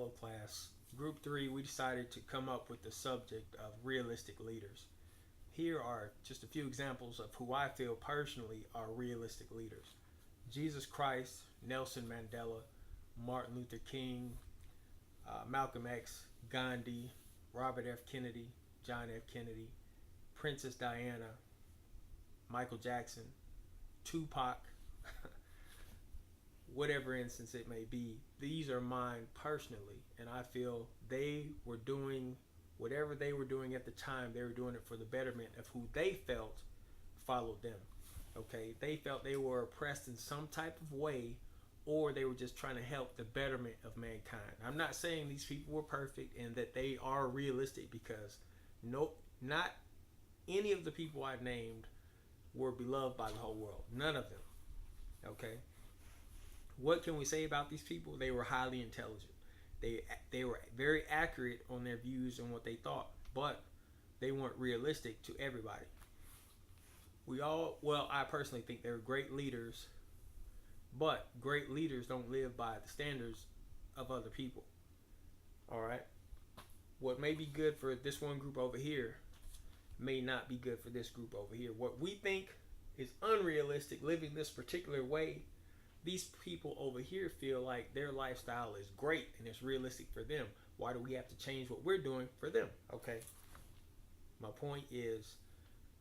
Hello, class. Group 3, we decided to come up with the subject of realistic leaders. Here are just a few examples of who I feel personally are realistic leaders: Jesus Christ, Nelson Mandela, Martin Luther King, Malcolm X, Gandhi, Robert F. Kennedy, John F. Kennedy, Princess Diana, Michael Jackson, Tupac, whatever instance it may be. These are mine personally, and I feel they were doing whatever they were doing at the time. They were doing it for the betterment of who they felt followed them. Okay, they felt they were oppressed in some type of way, or they were just trying to help the betterment of mankind. I'm not saying these people were perfect and that they are realistic, because no, not any of the people I named were beloved by the whole world. None of them. Okay, what can we say about these people? They were highly intelligent. They were very accurate on their views and what they thought, but they weren't realistic to everybody. I personally think they were great leaders, but great leaders don't live by the standards of other people. All right. What may be good for this one group over here may not be good for this group over here. What we think is unrealistic, living this particular way, these people over here feel like their lifestyle is great and it's realistic for them. Why do we have to change what we're doing for them? Okay. My point is,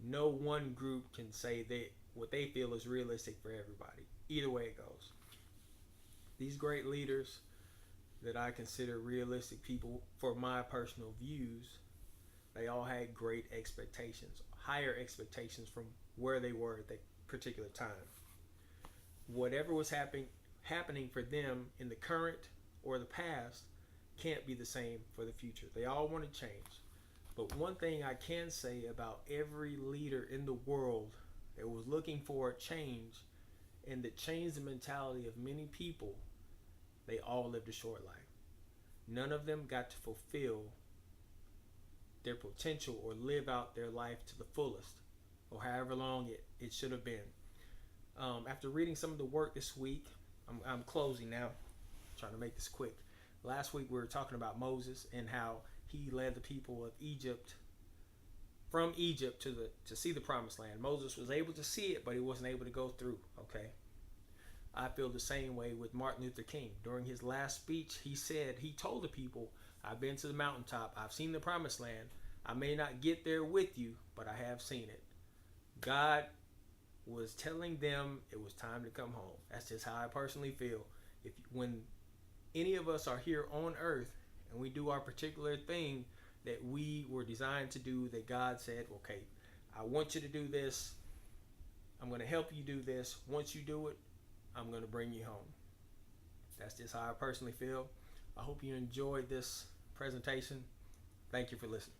no one group can say that what they feel is realistic for everybody. Either way it goes. These great leaders that I consider realistic people for my personal views, they all had great expectations, higher expectations from where they were at that particular time. Whatever was happening for them in the current or the past can't be the same for the future. They all want to change. But one thing I can say about every leader in the world that was looking for a change and that changed the mentality of many people, they all lived a short life. None of them got to fulfill their potential or live out their life to the fullest, or however long it should have been. After reading some of the work this week, I'm closing now, trying to make this quick. Last week we were talking about Moses and how he led the people of Egypt from Egypt to see the promised land. Moses was able to see it, but he wasn't able to go through. Okay, I feel the same way with Martin Luther King. During his last speech, he told the people, "I've been to the mountaintop, I've seen the promised land. I may not get there with you, but I have seen it." God was telling them it was time to come home. That's just how I personally feel. When any of us are here on earth and we do our particular thing that we were designed to do, that God said, okay, I want you to do this, I'm going to help you do this, once you do it, I'm going to bring you home. That's just how I personally feel. I hope you enjoyed this presentation. Thank you for listening.